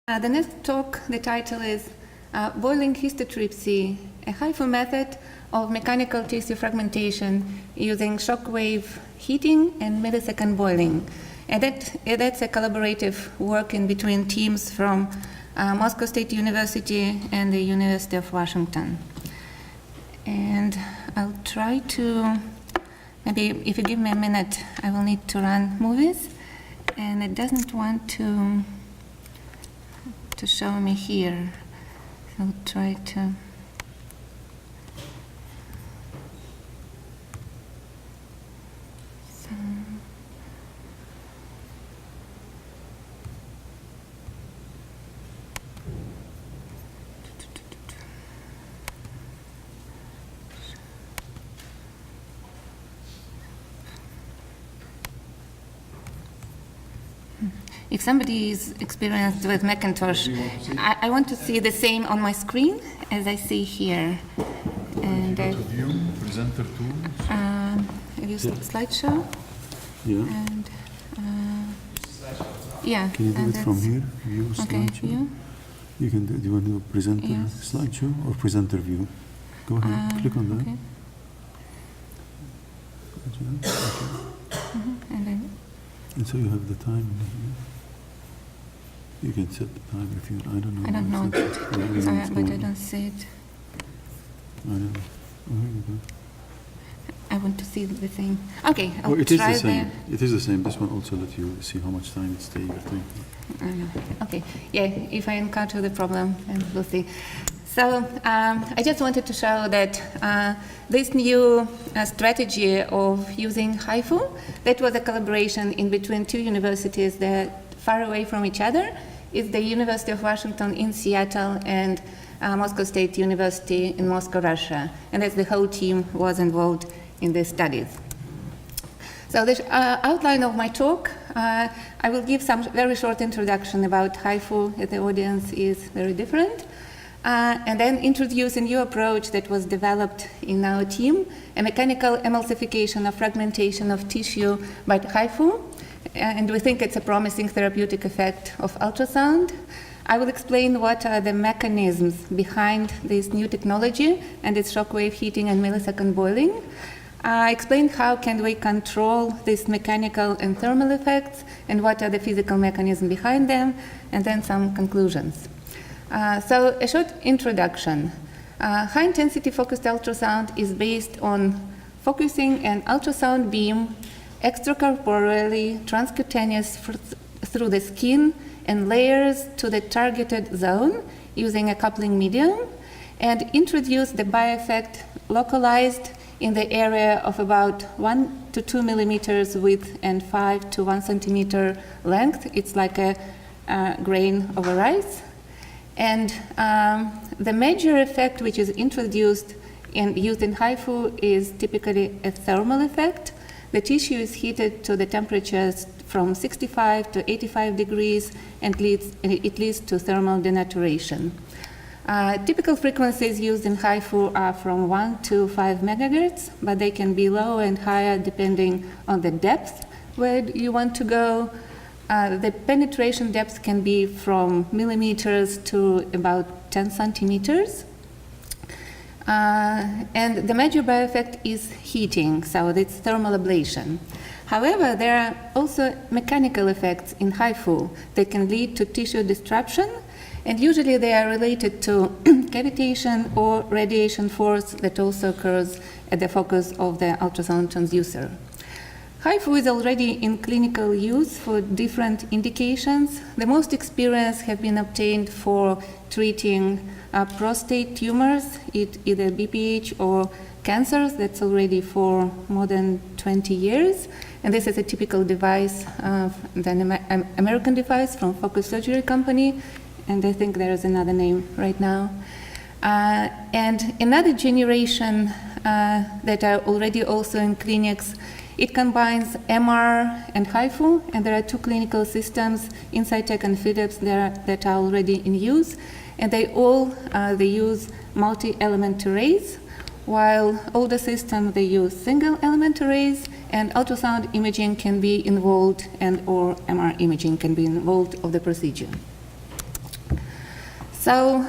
The next talk, the title is Boiling Histotripsy, a HIFU method of mechanical tissue fragmentation using shockwave heating and millisecond boiling. And that's a collaborative work in between teams from Moscow State University and the University of Washington. And I'll try to, maybe if you give me a minute, I will need to run movies. And it doesn't want to show me here. I'll try to. So. If somebody is experienced with Macintosh, I want to see the same on my screen as I see here. And go to view, presenter tools. I use slideshow. Yeah. And yeah. Can you do it from here? View, okay, slideshow. view. You can do you want to do presenter slideshow or presenter view? Go ahead, click on that. Okay. And then. And so you have the time here. You can set the time if you. I don't know. I don't know that, but I don't see it. I don't know. Oh, here you go. I want to see the thing. Okay, I'll it is try the same. It is the same. This one also lets you see how much time it stays. I know. Okay. Yeah. If I encounter the problem, then we'll see. So I just wanted to show that this new strategy of using HIFU, that was a collaboration in between two universities that far away from each other, is the University of Washington in Seattle and Moscow State University in Moscow, Russia. And as the whole team was involved in these studies. So the outline of my talk, I will give some very short introduction about HIFU, as the audience is very different. And then introduce a new approach that was developed in our team, a mechanical emulsification of fragmentation of tissue by HIFU. And we think it's a promising therapeutic effect of ultrasound. I will explain what are the mechanisms behind this new technology and its shockwave heating and millisecond boiling. Explain how can we control these mechanical and thermal effects and what are the physical mechanisms behind them, and then some conclusions. So a short introduction. High-intensity focused ultrasound is based on focusing an ultrasound beam extracorporeally transcutaneous through the skin and layers to the targeted zone using a coupling medium, and introduce the bioeffect localized in the area of about 1 to 2 millimeters width and 5 to 1 centimeter length. It's like a grain of rice. And the major effect which is introduced and used in HIFU is typically a thermal effect. The tissue is heated to the temperatures from 65 to 85 degrees and it leads to thermal denaturation. Typical frequencies used in HIFU are from 1 to 5 megahertz, but they can be low and higher depending on the depth where you want to go. The penetration depth can be from millimeters to about 10 centimeters. And the major bioeffect is heating, so it's thermal ablation. However, there are also mechanical effects in HIFU that can lead to tissue disruption, and usually they are related to cavitation or radiation force that also occurs at the focus of the ultrasound transducer. HIFU is already in clinical use for different indications. The most experience have been obtained for treating prostate tumors, either BPH or cancers. That's already for more than 20 years. And this is a typical device, the American device from Focus Surgery Company. And I think there is another name right now. And another generation that are already also in clinics, it combines MR and HIFU, and there are two clinical systems, Insightec and Philips, that are already in use, and they use multi-element arrays, while older systems they use single-element arrays, and ultrasound imaging can be involved, and or MR imaging can be involved of the procedure. So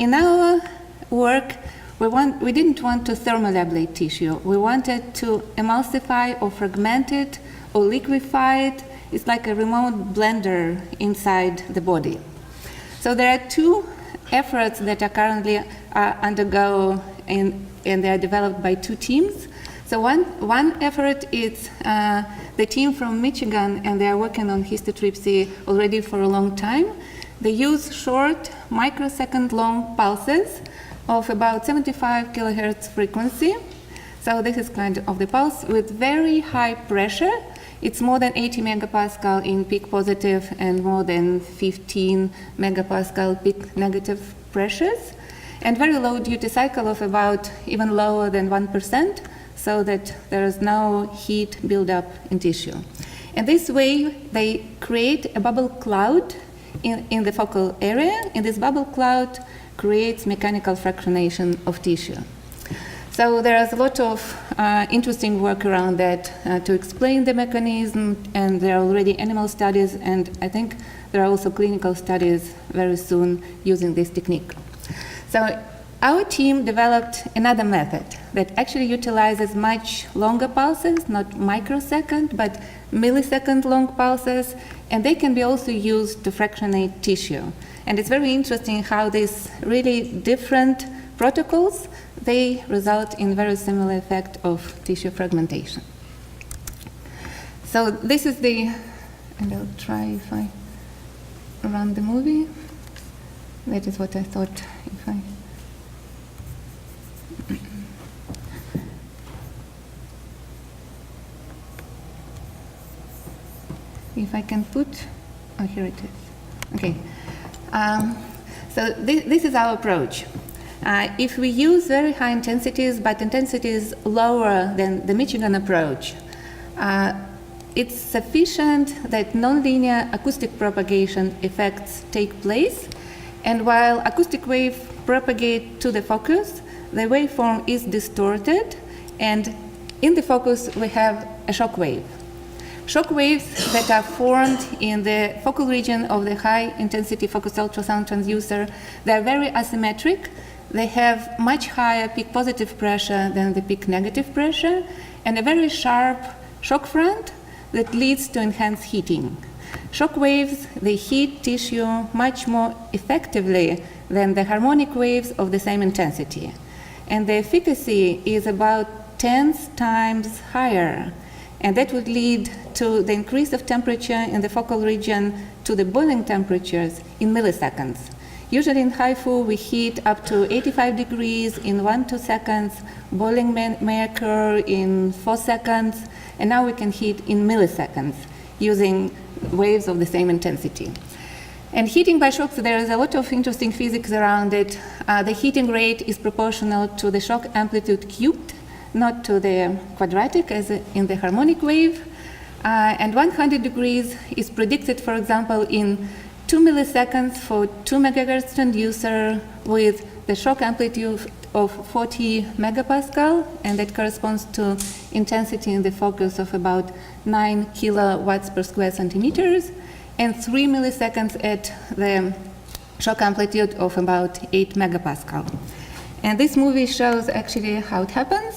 in our work, we didn't want to thermally ablate tissue. We wanted to emulsify or fragment it or liquefy it. It's like a remote blender inside the body. So there are two efforts that are currently undergo and they are developed by two teams. So one effort is the team from Michigan, and they are working on histotripsy already for a long time. They use short, microsecond long pulses of about 75 kilohertz frequency. So this is kind of the pulse with very high pressure. It's more than 80 megapascal in peak positive and more than 15 megapascal peak negative pressures, and very low duty cycle of about even lower than 1%, so that there is no heat buildup in tissue. And this way, they create a bubble cloud in the focal area, and this bubble cloud creates mechanical fractionation of tissue. So there is a lot of interesting work around that to explain the mechanism, and there are already animal studies, and I think there are also clinical studies very soon using this technique. So our team developed another method that actually utilizes much longer pulses, not microsecond, but millisecond long pulses, and they can be also used to fractionate tissue. And it's very interesting how these really different protocols, they result in very similar effect of tissue fragmentation. So this is and I'll try if I run the movie. That is what I thought if I... If I can put, oh, here it is. Okay. So this is our approach. If we use very high intensities, but intensities lower than the Michigan approach, it's sufficient that nonlinear acoustic propagation effects take place, and while acoustic waves propagate to the focus, the waveform is distorted, and in the focus we have a shock wave. Shock waves that are formed in the focal region of the high-intensity focused ultrasound transducer, they are very asymmetric. They have much higher peak positive pressure than the peak negative pressure, and a very sharp shock front that leads to enhanced heating. Shock waves, they heat tissue much more effectively than the harmonic waves of the same intensity. And the efficacy is about 10 times higher. And that would lead to the increase of temperature in the focal region to the boiling temperatures in milliseconds. Usually in HIFU, we heat up to 85 degrees in 1-2 seconds. Boiling may occur in 4 seconds. And now we can heat in milliseconds using waves of the same intensity. And heating by shocks, there is a lot of interesting physics around it. The heating rate is proportional to the shock amplitude cubed, not to the quadratic as in the harmonic wave. And 100 degrees is predicted, for example, in 2 milliseconds for 2 megahertz transducer with the shock amplitude of 40 megapascal, and that corresponds to intensity in the focus of about 9 kilowatts per square centimeters, and 3 milliseconds at the shock amplitude of about 8 megapascal. And this movie shows actually how it happens.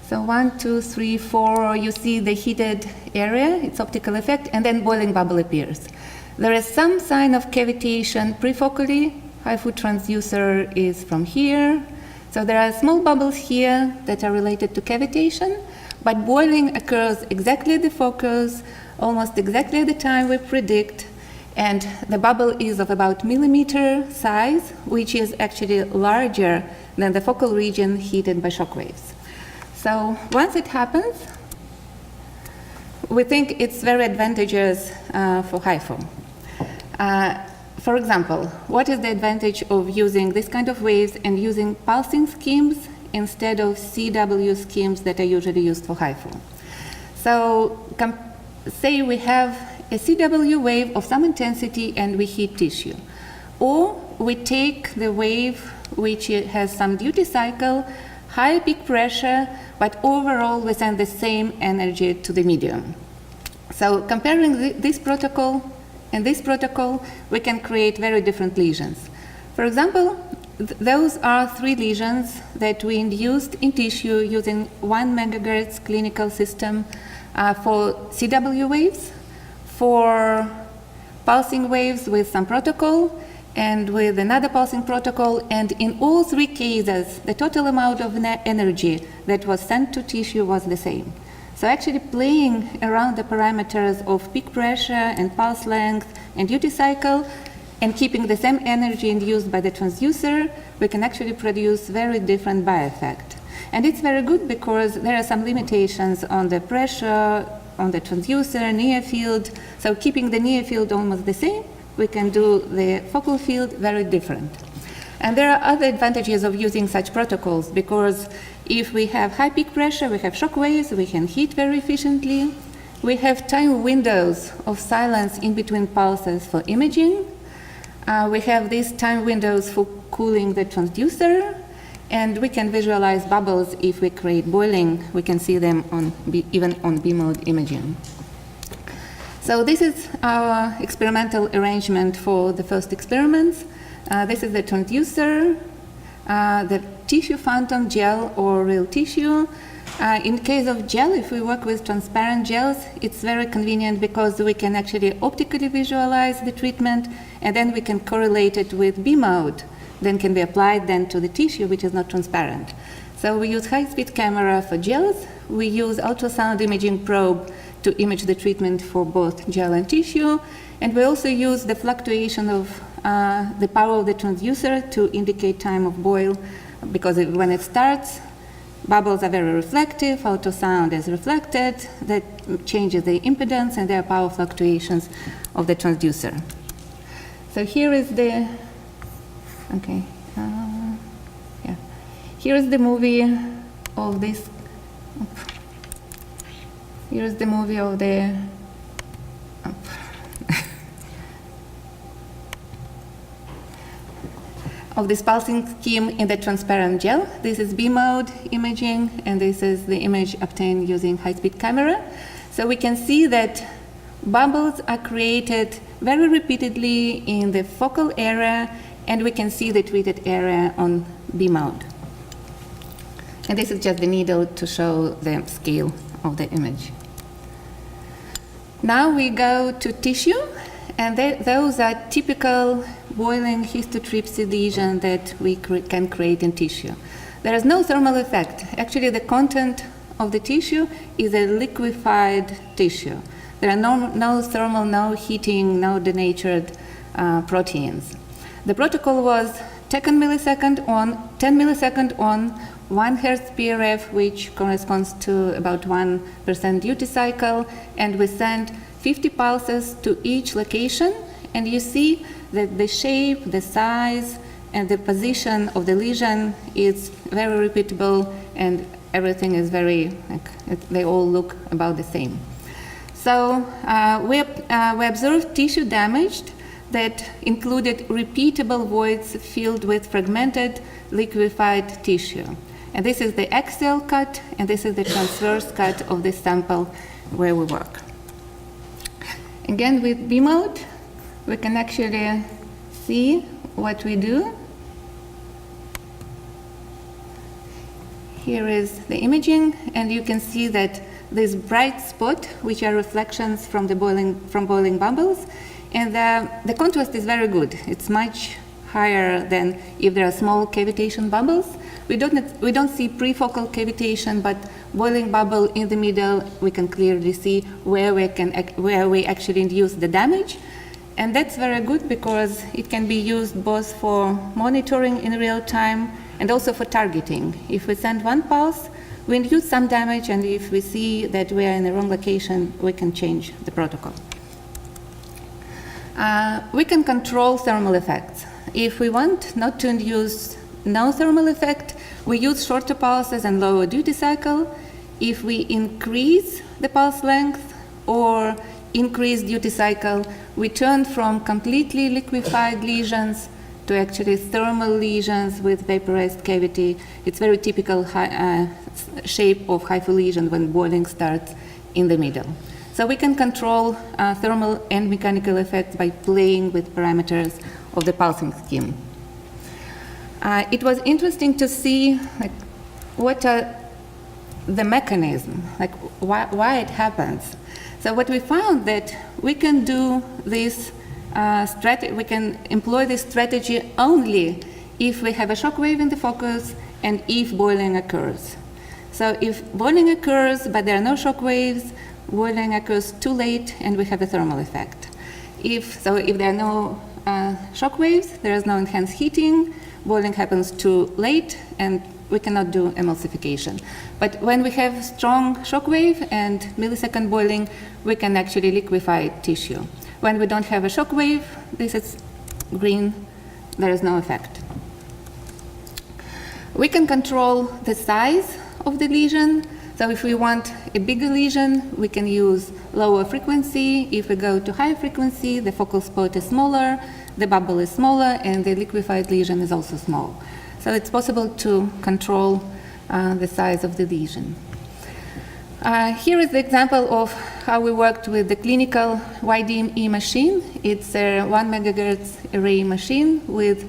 So 1, 2, 3, 4, you see the heated area, its optical effect, and then boiling bubble appears. There is some sign of cavitation prefocally. HIFU transducer is from here. So there are small bubbles here that are related to cavitation, but boiling occurs exactly at the focus, almost exactly at the time we predict, and the bubble is of about millimeter size, which is actually larger than the focal region heated by shock waves. So once it happens, we think it's very advantageous for HIFU. For example, what is the advantage of using this kind of waves and using pulsing schemes instead of CW schemes that are usually used for HIFU? So say we have a CW wave of some intensity and we heat tissue. Or we take the wave which has some duty cycle, high peak pressure, but overall we send the same energy to the medium. So comparing this protocol and this protocol, we can create very different lesions. For example, those are 3 lesions that we induced in tissue using 1 megahertz clinical system for CW waves, for pulsing waves with some protocol, and with another pulsing protocol. And in all 3 cases, the total amount of energy that was sent to tissue was the same. So actually playing around the parameters of peak pressure and pulse length and duty cycle, and keeping the same energy induced by the transducer, we can actually produce very different bioeffect. And it's very good because there are some limitations on the pressure, on the transducer, near field. So keeping the near field almost the same, we can do the focal field very different. And there are other advantages of using such protocols, because if we have high peak pressure, we have shock waves, we can heat very efficiently. We have time windows of silence in between pulses for imaging. We have these time windows for cooling the transducer, and we can visualize bubbles if we create boiling. We can see them even on B-mode imaging. So this is our experimental arrangement for the first experiments. This is the transducer, the tissue phantom gel or real tissue. In case of gel, if we work with transparent gels, it's very convenient because we can actually optically visualize the treatment, and then we can correlate it with B-mode. Then can be applied then to the tissue, which is not transparent. So we use high-speed camera for gels. We use ultrasound imaging probe to image the treatment for both gel and tissue. And we also use the fluctuation of the power of the transducer to indicate time of boil, because when it starts, bubbles are very reflective, ultrasound is reflected, that changes the impedance, and there are power fluctuations of the transducer. So here is the, okay, yeah. Here is the movie of this, here is the movie of the, of this pulsing scheme in the transparent gel. This is B-mode imaging, and this is the image obtained using high-speed camera. So we can see that bubbles are created very repeatedly in the focal area, and we can see the treated area on B-mode. And this is just the needle to show the scale of the image. Now we go to tissue, and those are typical boiling histotrypsy lesion that we can create in tissue. There is no thermal effect. Actually, the content of the tissue is a liquefied tissue. There are no thermal, no heating, no denatured proteins. The protocol was 10 millisecond on, 1 Hertz PRF, which corresponds to about 1% duty cycle, and we sent 50 pulses to each location, and you see that the shape, the size, and the position of the lesion is very repeatable, and everything is very, they all look about the same. So we observed tissue damaged that included repeatable voids filled with fragmented liquefied tissue. And this is the axial cut, and this is the transverse cut of this sample where we work. Again, with B-mode, we can actually see what we do. Here is the imaging, and you can see that this bright spot, which are reflections from the boiling bubbles, and the contrast is very good. It's much higher than if there are small cavitation bubbles. We don't see prefocal cavitation, but boiling bubble in the middle, we can clearly see where we actually induce the damage. And that's very good because it can be used both for monitoring in real time and also for targeting. If we send one pulse, we induce some damage, and if we see that we are in the wrong location, we can change the protocol. We can control thermal effects. If we want not to induce no thermal effect, we use shorter pulses and lower duty cycle. If we increase the pulse length or increase duty cycle, we turn from completely liquefied lesions to actually thermal lesions with vaporized cavity. It's very typical shape of hypho lesion when boiling starts in the middle. So we can control thermal and mechanical effects by playing with parameters of the pulsing scheme. it was interesting to see like, what are the mechanism, like why it happens. So what we found that we can do this we can employ this strategy only if we have a shock wave in the focus and if boiling occurs. So if boiling occurs but there are no shock waves, boiling occurs too late and we have a thermal effect. If there are no shock waves, there is no enhanced heating, boiling happens too late and we cannot do emulsification. But when we have strong shock wave and millisecond boiling, we can actually liquefy tissue. When we don't have a shock wave, this is green, there is no effect. We can control the size of the lesion. So if we want a bigger lesion, we can use lower frequency. If we go to high frequency, the focal spot is smaller, the bubble is smaller, and the liquefied lesion is also small. So it's possible to control the size of the lesion. Here is the example of how we worked with the clinical YDME machine. It's a 1 megahertz array machine with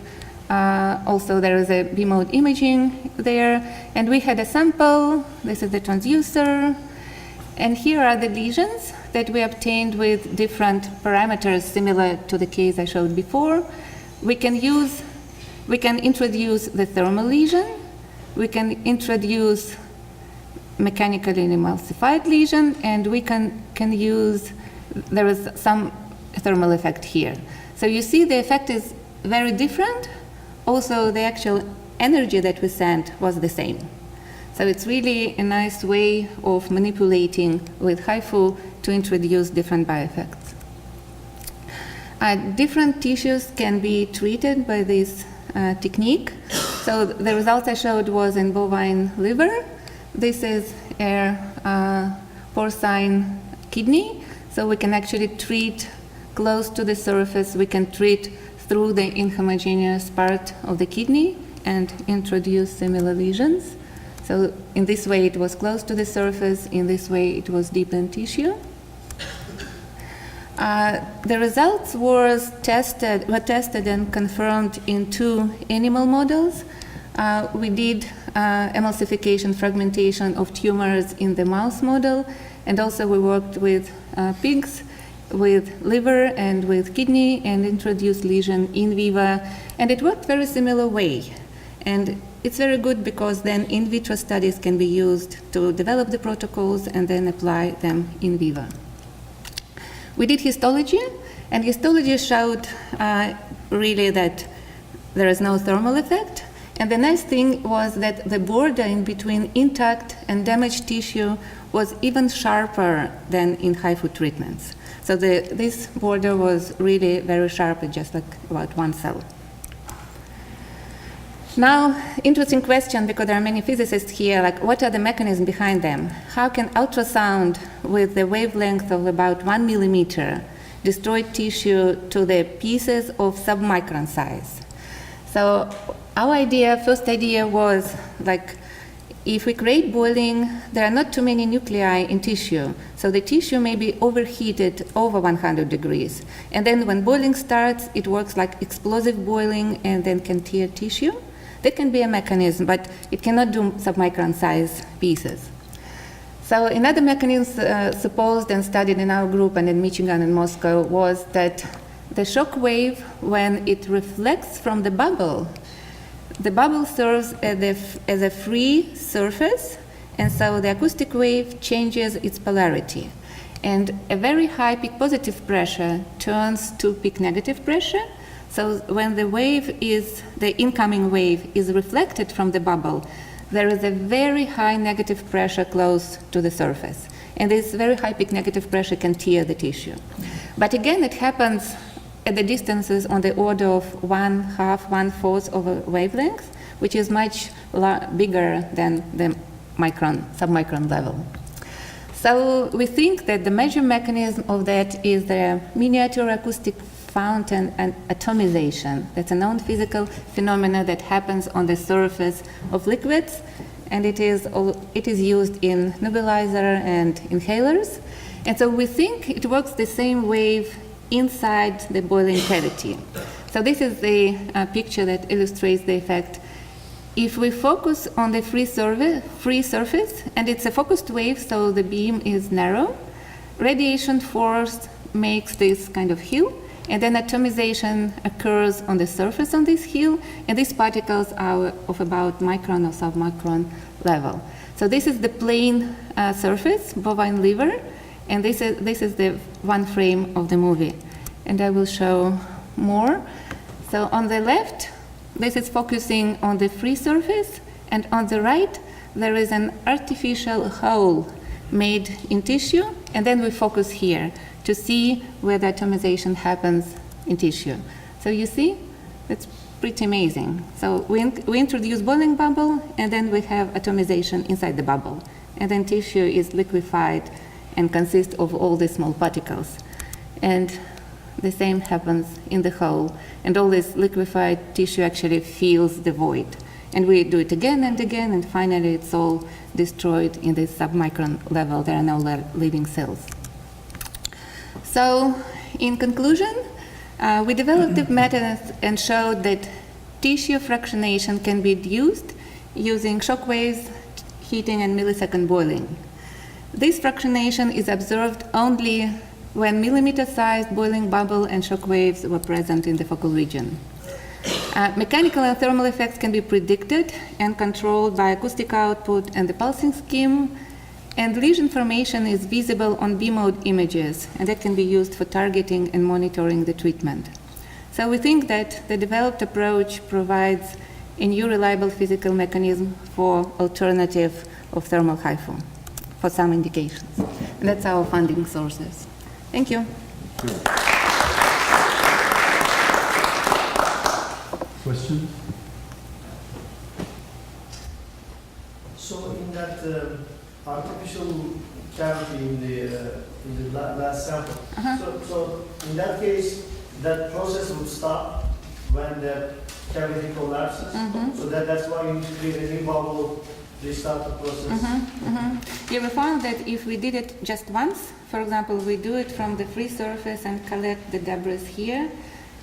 also there is a B-mode imaging there. And we had a sample. This is the transducer. And here are the lesions that we obtained with different parameters similar to the case I showed before. We can introduce the thermal lesion. We can introduce mechanically emulsified lesion, and we can use, there is some thermal effect here. So you see the effect is very different. Also, the actual energy that we sent was the same. So it's really a nice way of manipulating with HIFU to introduce different bioeffects. Different tissues can be treated by this technique. So the result I showed was in bovine liver. This is a porcine kidney. So we can actually treat close to the surface. We can treat through the inhomogeneous part of the kidney and introduce similar lesions. So in this way it was close to the surface, in this way it was deep in tissue. The results were tested and confirmed in 2 animal models. We did emulsification fragmentation of tumors in the mouse model, and also we worked with pigs with liver and with kidney and introduced lesion in vivo, and it worked very similar way. And it's very good because then in vitro studies can be used to develop the protocols and then apply them in vivo. We did histology, and histology showed really that there is no thermal effect. And the nice thing was that the border in between intact and damaged tissue was even sharper than in HIFU treatments. So this border was really very sharp, just like about 1 cell. Now, interesting question, because there are many physicists here, like what are the mechanisms behind them? How can ultrasound with the wavelength of about 1 millimeter destroy tissue to the pieces of submicron size? So our first idea was like, if we create boiling, there are not too many nuclei in tissue, so the tissue may be overheated over 100 degrees. And then when boiling starts, it works like explosive boiling and then can tear tissue. That can be a mechanism, but it cannot do submicron size pieces. So another mechanism supposed and studied in our group and in Michigan and Moscow was that the shock wave, when it reflects from the bubble serves as a free surface, and so the acoustic wave changes its polarity. And a very high peak positive pressure turns to peak negative pressure. So when the incoming wave is reflected from the bubble, there is a very high negative pressure close to the surface. And this very high peak negative pressure can tear the tissue. But again, it happens at the distances on the order of 1/2, 1/4 of a wavelength, which is much bigger than the submicron level. So we think that the major mechanism of that is the miniature acoustic fountain and atomization. That's a known physical phenomena that happens on the surface of liquids, and it is used in nebulizer and inhalers. And so we think it works the same way inside the boiling cavity. So this is the picture that illustrates the effect if we focus on the free surface, and it's a focused wave, so the beam is narrow, radiation force makes this kind of hill, and then atomization occurs on the surface on this hill, and these particles are of about micron or submicron level. So this is the plane surface, bovine liver, and this is the one frame of the movie. And I will show more. So on the left, this is focusing on the free surface, and on the right, there is an artificial hole made in tissue, and then we focus here to see where the atomization happens in tissue. So you see, it's pretty amazing. So we introduce boiling bubble, and then we have atomization inside the bubble. And then tissue is liquefied and consists of all the small particles. And the same happens in the hole. And all this liquefied tissue actually fills the void. And we do it again and again, and finally it's all destroyed in the submicron level. There are no living cells. So, in conclusion, we developed the methods and showed that tissue fractionation can be induced using shock waves, heating, and millisecond boiling. This fractionation is observed only when millimeter-sized boiling bubble and shock waves were present in the focal region. Mechanical and thermal effects can be predicted and controlled by acoustic output and the pulsing scheme, and lesion formation is visible on B-mode images, and that can be used for targeting and monitoring the treatment. So we think that the developed approach provides a new reliable physical mechanism for alternative of thermal HIFU for some indications. And that's our funding sources. Thank you. Questions? So in that artificial cavity in the last sample, so in that case, that process would stop when the cavity collapses. So that's why you need to create a new bubble, restart the process. Yeah, we found that if we did it just once, for example, we do it from the free surface and collect the debris here,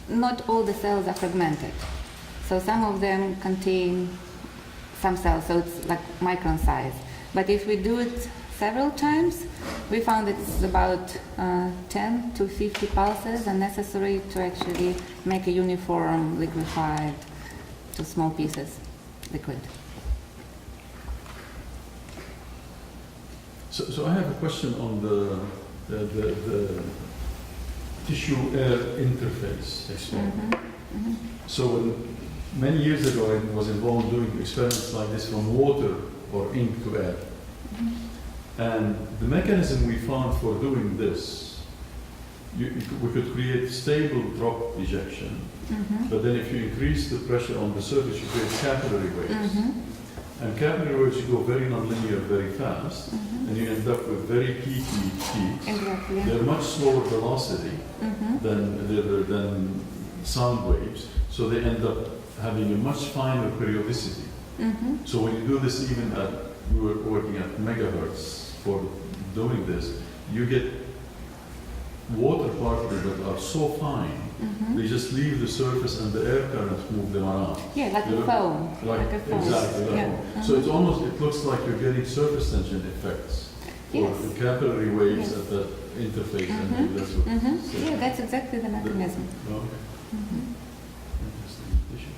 not all the cells are fragmented. So some of them contain some cells, so it's like micron size. But if we do it several times, we found that it's about 10 to 50 pulses are necessary to actually make a uniform liquefied to small pieces liquid. So I have a question on the tissue-air interface experiment. So many years ago I was involved doing experiments like this from water or ink to air. And the mechanism we found for doing this, we could create stable drop ejection, but then if you increase the pressure on the surface, you create capillary waves. And capillary waves go very nonlinear, very fast, and you end up with very peaky peaks. Exactly. They're much slower velocity than sound waves, so they end up having a much finer periodicity. So when you do this, even at, we were working at megahertz for doing this, you get water particles that are so fine, they just leave the surface and the air currents move them around. Yeah, like a foam. Like a foam. Exactly, like Yeah. So it's almost, it looks like you're getting surface tension effects. Yes. Or the capillary waves Yes. at the interface, and that's what. Yeah, that's exactly the mechanism. Okay. Interesting issue.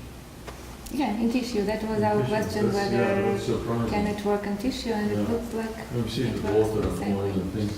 Yeah, in tissue. That was our Tissue, question, that's- whether yeah, that's surprising. can it work in tissue, and it Yeah. looks like We see it the works water the and same oil way. and things